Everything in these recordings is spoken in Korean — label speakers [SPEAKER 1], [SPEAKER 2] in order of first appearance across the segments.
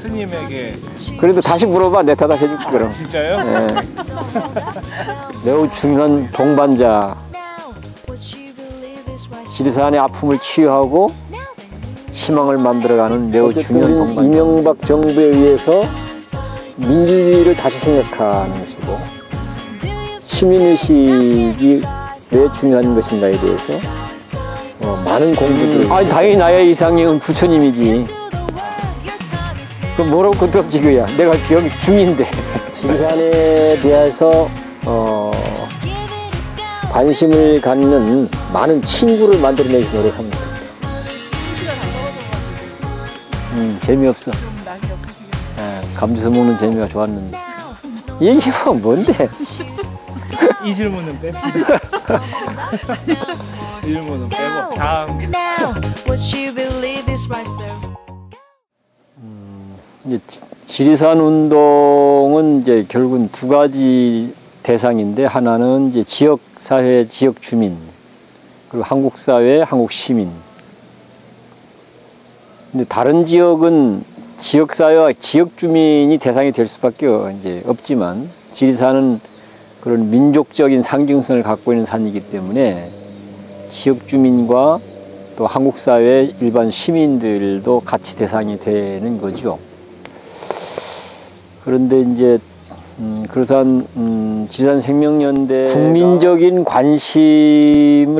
[SPEAKER 1] 스님에게.
[SPEAKER 2] 그래도 다시 물어봐. 내 대답 해줄게 그럼.
[SPEAKER 1] 진짜요?
[SPEAKER 2] 네. 매우 중요한 동반자. 지리산의 아픔을 치유하고 희망을 만들어가는 매우 중요한 동반자. 이명박 정부에 의해서 민주주의를 다시 생각하는 것이고 시민의식이 왜 중요한 것인가에 대해서 많은 공부들을 아니 당연히 나의 이상형은 부처님이지. 그럼 뭐라고 끄떡지그야. 내가 여기 중인데. 지리산에 대해서 관심을 갖는 많은 친구를 만들어내기 노력합니다. 재미없어. 감주서 먹는 재미가 좋았는데. 얘기가 뭔데?
[SPEAKER 1] 이 질문은 뺍시다. 이 질문은 빼고 다음.
[SPEAKER 2] 이제 지리산 운동은 이제 결국은 두 가지 대상인데 하나는 이제 지역 사회, 지역 주민, 그리고 한국 사회, 한국 시민. 근데 다른 지역은 지역 사회와 지역 주민이 대상이 될 수밖에 이제 없지만 지리산은 그런 민족적인 상징성을 갖고 있는 산이기 때문에 지역 주민과 또 한국 사회 일반 시민들도 같이 대상이 되는 거죠. 그런데 이제 그러한 지리산 생명연대 국민적인 관심을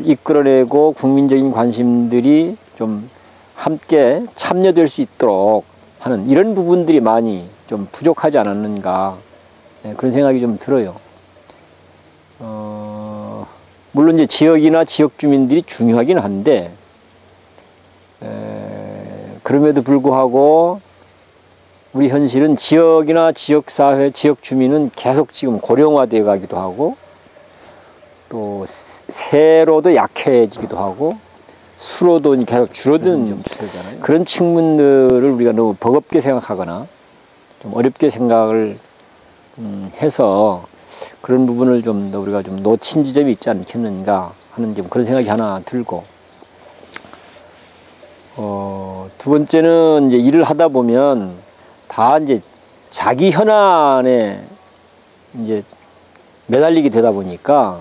[SPEAKER 2] 이끌어내고 국민적인 관심들이 좀 함께 참여될 수 있도록 하는 이런 부분들이 많이 좀 부족하지 않았는가, 그런 생각이 좀 들어요. 물론 이제 지역이나 지역 주민들이 중요하긴 한데 그럼에도 불구하고 우리 현실은 지역이나 지역사회, 지역 주민은 계속 지금 고령화되어 가기도 하고 또 세로도 약해지기도 하고 수로도 계속 줄어드는 추세잖아요. 그런 측면들을 우리가 너무 버겁게 생각하거나 좀 어렵게 생각을 해서 그런 부분을 좀 더 우리가 좀 놓친 지점이 있지 않겠는가 하는 좀 그런 생각이 하나 들고, 두 번째는 이제 일을 하다 보면 다 이제 자기 현안에 이제 매달리게 되다 보니까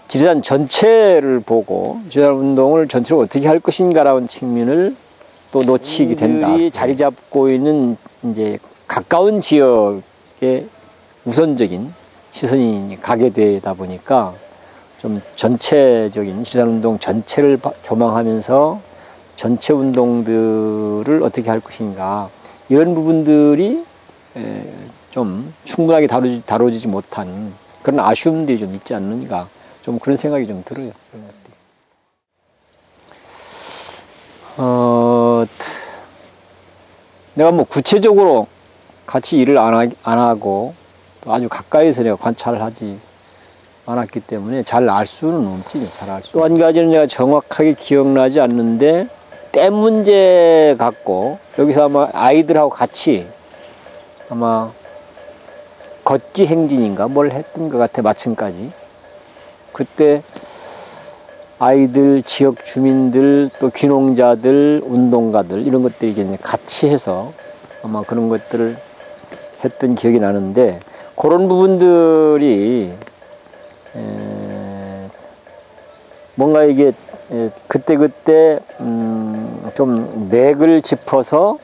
[SPEAKER 2] 지리산 전체를 보고 지리산 운동을 전체로 어떻게 할 것인가라는 측면을 또 놓치게 된다. 자리 잡고 있는 이제 가까운 지역에 우선적인 시선이 가게 되다 보니까 좀 전체적인 지리산 운동 전체를 조망하면서 전체 운동들을 어떻게 할 것인가, 이런 부분들이 좀 충분하게 다뤄지지 못한 그런 아쉬움들이 좀 있지 않는가, 좀 그런 생각이 좀 들어요. 내가 뭐 구체적으로 같이 일을 안 하고 또 아주 가까이서 내가 관찰을 하지 않았기 때문에 잘 알 수는 없지. 잘 알 수. 또 한 가지는 내가 정확하게 기억나지 않는데 댐 문제 갖고 여기서 아마 아이들하고 같이 아마 걷기 행진인가 뭘 했던 것 같아. 마침까지 그때 아이들, 지역 주민들, 또 귀농자들, 운동가들 이런 것들이 이제 같이 해서 아마 그런 것들을 했던 기억이 나는데, 그런 부분들이 뭔가 이게 그때그때 좀 맥을 짚어서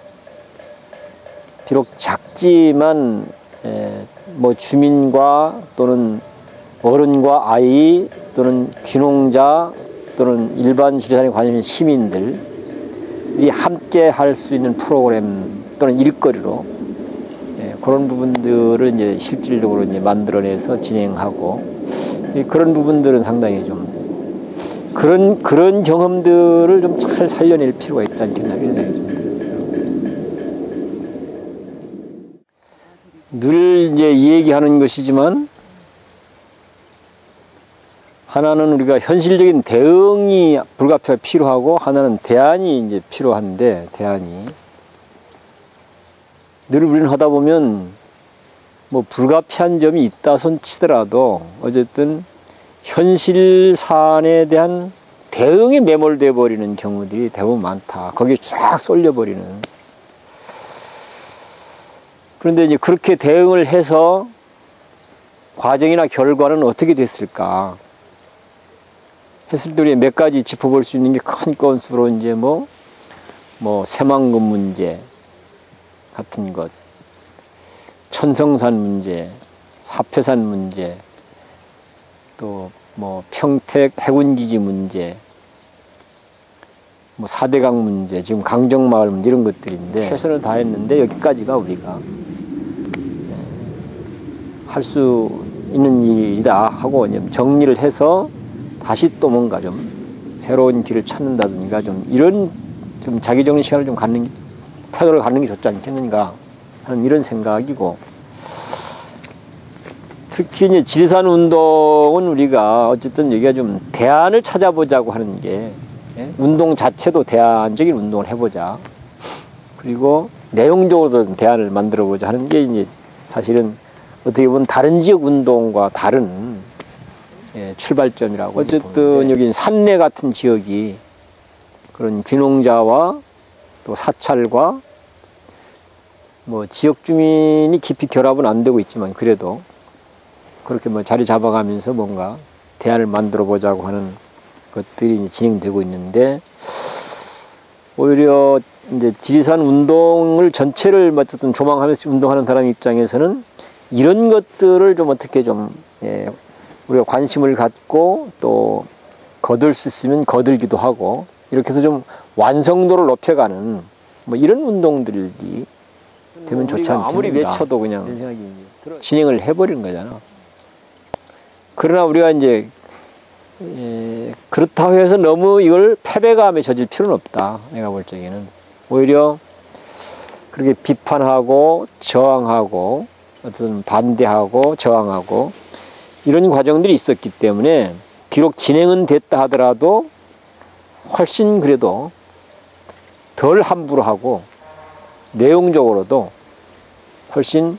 [SPEAKER 2] 비록 작지만 뭐 주민과 또는 어른과 아이 또는 귀농자 또는 일반 지리산에 관심 있는 시민들이 함께 할 수 있는 프로그램 또는 일거리로 그런 부분들을 이제 실질적으로 이제 만들어내서 진행하고, 그런 부분들은 상당히 좀 그런 경험들을 좀 잘 살려낼 필요가 있지 않겠나 이런 생각이 좀 들었어요. 늘 이제 얘기하는 것이지만 하나는 우리가 현실적인 대응이 불가피하게 필요하고 하나는 대안이 이제 필요한데, 대안이 늘 우리는 하다 보면 뭐 불가피한 점이 있다 손 치더라도 어쨌든 현실 사안에 대한 대응이 매몰돼 버리는 경우들이 대부분 많다. 거기에 쫙 쏠려 버리는. 그런데 이제 그렇게 대응을 해서 과정이나 결과는 어떻게 됐을까 했을 때 우리 몇 가지 짚어볼 수 있는 게 큰 건수로 이제 뭐 새만금 문제 같은 것, 천성산 문제, 사표산 문제, 또 뭐 평택 해군기지 문제, 뭐 사대강 문제, 지금 강정마을 문제 이런 것들인데 최선을 다했는데 여기까지가 우리가 할 수 있는 일이다 하고 정리를 해서 다시 또 뭔가 좀 새로운 길을 찾는다든가 좀 이런 좀 자기 정리 시간을 좀 갖는 태도를 갖는 게 좋지 않겠는가 하는 이런 생각이고, 특히 이제 지리산 운동은 우리가 어쨌든 여기가 좀 대안을 찾아보자고 하는 게, 운동 자체도 대안적인 운동을 해보자, 그리고 내용적으로도 대안을 만들어보자 하는 게 이제 사실은 어떻게 보면 다른 지역 운동과 다른 출발점이라고. 어쨌든 여기 산내 같은 지역이 그런 귀농자와 또 사찰과 뭐 지역 주민이 깊이 결합은 안 되고 있지만 그래도 그렇게 뭐 자리 잡아가면서 뭔가 대안을 만들어 보자고 하는 것들이 이제 진행되고 있는데, 오히려 이제 지리산 운동을 전체를 어쨌든 조망하면서 운동하는 사람 입장에서는 이런 것들을 좀 어떻게 좀 우리가 관심을 갖고 또 거둘 수 있으면 거들기도 하고 이렇게 해서 좀 완성도를 높여가는 뭐 이런 운동들이 되면 좋지 않겠나. 아무리 외쳐도 그냥 진행을 해버리는 거잖아. 그러나 우리가 이제 그렇다고 해서 너무 이걸 패배감에 젖을 필요는 없다. 내가 볼 적에는 오히려 그렇게 비판하고 저항하고 어떤 반대하고 저항하고 이런 과정들이 있었기 때문에 비록 진행은 됐다 하더라도 훨씬 그래도 덜 함부로 하고 내용적으로도 훨씬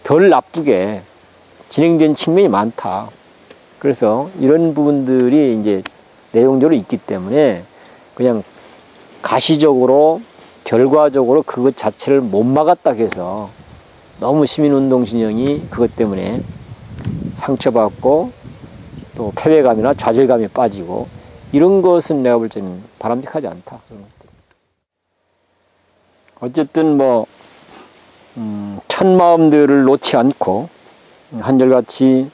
[SPEAKER 2] 덜 나쁘게 진행된 측면이 많다. 그래서 이런 부분들이 이제 내용적으로 있기 때문에 그냥 가시적으로 결과적으로 그것 자체를 못 막았다 해서 너무 시민운동 진영이 그것 때문에 상처받고 또 패배감이나 좌절감에 빠지고 이런 것은 내가 볼 때는 바람직하지 않다. 어쨌든 뭐 천 마음들을 놓지 않고 한결같이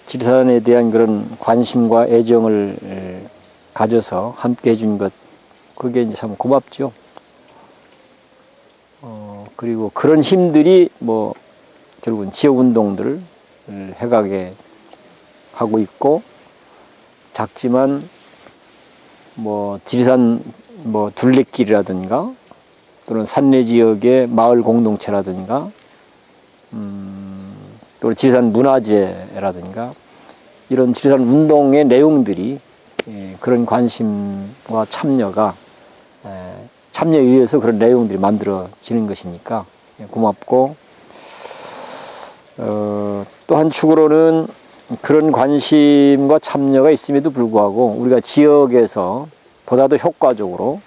[SPEAKER 2] 지리산에 대한 그런 관심과 애정을 가져서 함께 해준 것, 그게 이제 참 고맙죠. 그리고 그런 힘들이 뭐 결국은 지역 운동들을 해가게 하고 있고, 작지만 뭐 지리산 뭐 둘레길이라든가 또는 산내 지역의 마을 공동체라든가 또 지리산 문화재라든가 이런 지리산 운동의 내용들이 그런 관심과 참여가 참여에 의해서 그런 내용들이 만들어지는 것이니까 고맙고, 또 한 축으로는 그런 관심과 참여가 있음에도 불구하고 우리가 지역에서 보다 더 효과적으로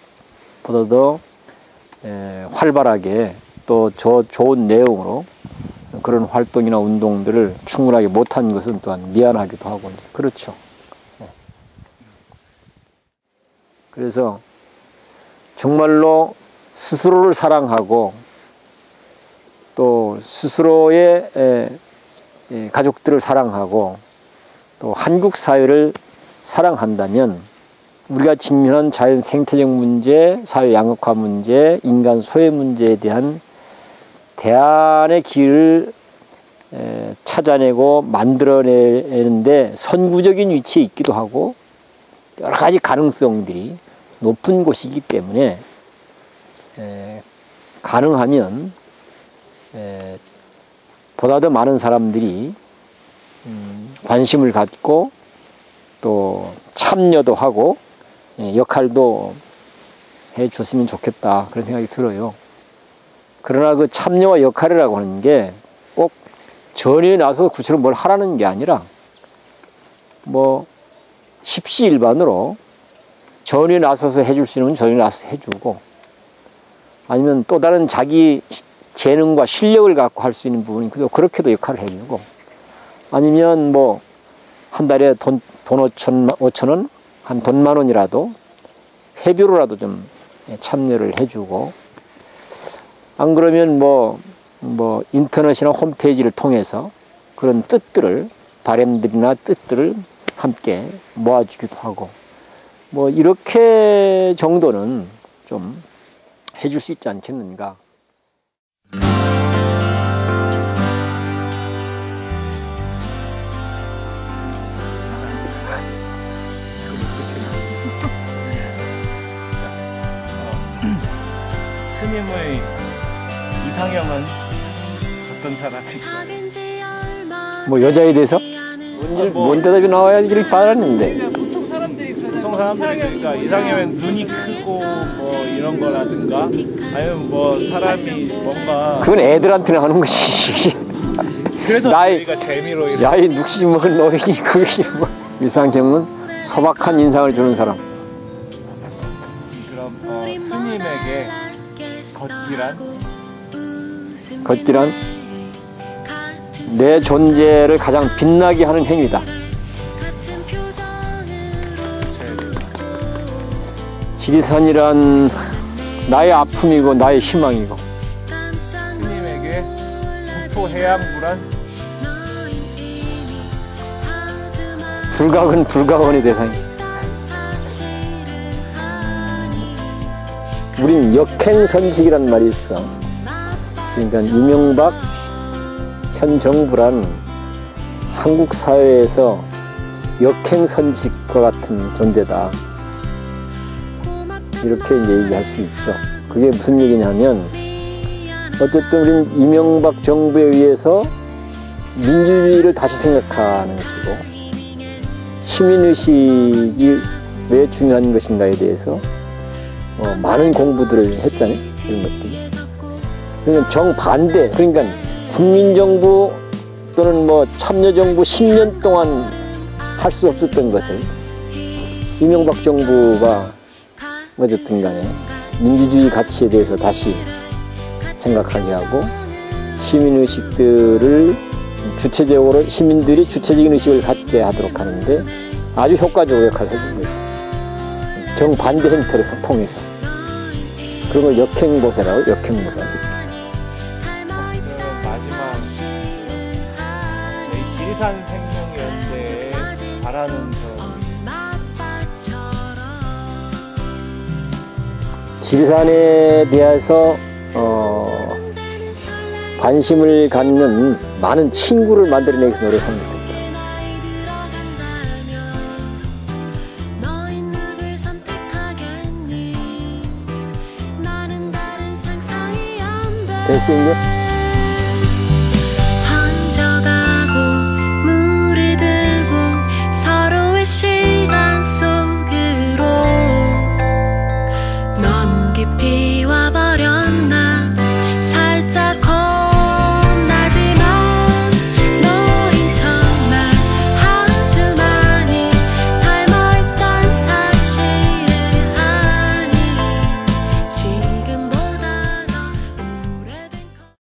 [SPEAKER 2] 보다 더 활발하게 또 좋은 내용으로 그런 활동이나 운동들을 충분하게 못한 것은 또한 미안하기도 하고 그렇죠. 그래서 정말로 스스로를 사랑하고 또 스스로의 가족들을 사랑하고 또 한국 사회를 사랑한다면 우리가 직면한 자연 생태적 문제, 사회 양극화 문제, 인간 소외 문제에 대한 대안의 길을 찾아내고 만들어내는데 선구적인 위치에 있기도 하고 여러 가지 가능성들이 높은 곳이기 때문에 가능하면 보다 더 많은 사람들이 관심을 갖고 또 참여도 하고 역할도 해 줬으면 좋겠다, 그런 생각이 들어요. 그러나 그 참여와 역할이라고 하는 게 꼭 전에 나서 구체로 뭘 하라는 게 아니라 뭐 십시일반으로 전에 나서서 해줄 수 있는 전에 나서서 해주고, 아니면 또 다른 자기 재능과 실력을 갖고 할 수 있는 부분이 그렇게도 역할을 해주고, 아니면 뭐 한 달에 돈 5천 원, 한 돈 10,000원이라도 회비로라도 좀 참여를 해주고, 안 그러면 뭐 인터넷이나 홈페이지를 통해서 그런 뜻들을, 바람들이나 뜻들을 함께 모아주기도 하고, 뭐 이렇게 정도는 좀 해줄 수 있지 않겠는가.
[SPEAKER 1] 스님의 이상형은 어떤 사람일까요?
[SPEAKER 2] 뭐 여자에 대해서? 뭔 대답이 나와야 이렇게 바랐는데.
[SPEAKER 1] 보통 사람들이 그러니까 이상형은 눈이 크고 뭐 이런 거라든가, 아니면 뭐 사람이 뭔가,
[SPEAKER 2] 그건 애들한테는 하는 것이.
[SPEAKER 1] 그래서
[SPEAKER 2] 나이-
[SPEAKER 1] 저희가 재미로 이렇게.
[SPEAKER 2] 야이 눅시 먹은 너희지 그게 뭐. 이상형은 소박한 인상을 주는 사람.
[SPEAKER 1] 그럼 스님에게 걷기란?
[SPEAKER 2] 내 존재를 가장 빛나게 하는 행위다. 지리산이란 나의 아픔이고 나의 희망이고,
[SPEAKER 1] 스님에게 국토해양부란?
[SPEAKER 2] 불가근 불가원의 대상이지. 우린 역행선식이란 말이 있어. 그러니까 이명박 현 정부란 한국 사회에서 역행선식과 같은 존재다. 이렇게 이제 얘기할 수 있죠. 그게 무슨 얘기냐면, 어쨌든 우린 이명박 정부에 의해서 민주주의를 다시 생각하는 것이고, 시민의식이 왜 중요한 것인가에 대해서 많은 공부들을 했잖아요. 이런 것들. 그러니까 정반대, 그러니까 국민정부 또는 뭐 참여정부 10년 동안 할 수 없었던 것을 이명박 정부가 어쨌든 간에 민주주의 가치에 대해서 다시 생각하게 하고, 시민의식들을 주체적으로, 시민들이 주체적인 의식을 갖게 하도록 하는데 아주 효과적으로 역할을 해준 거예요. 정반대 행태를 통해서. 그런 걸 역행보살이라고, 역행보살.
[SPEAKER 1] 마지막 저희 지리산 생명연대에 바라는 점.
[SPEAKER 2] 지리산에 대해서 관심을 갖는 많은 친구를 만들어내기 위해서 노력합니다. 됐어 이제?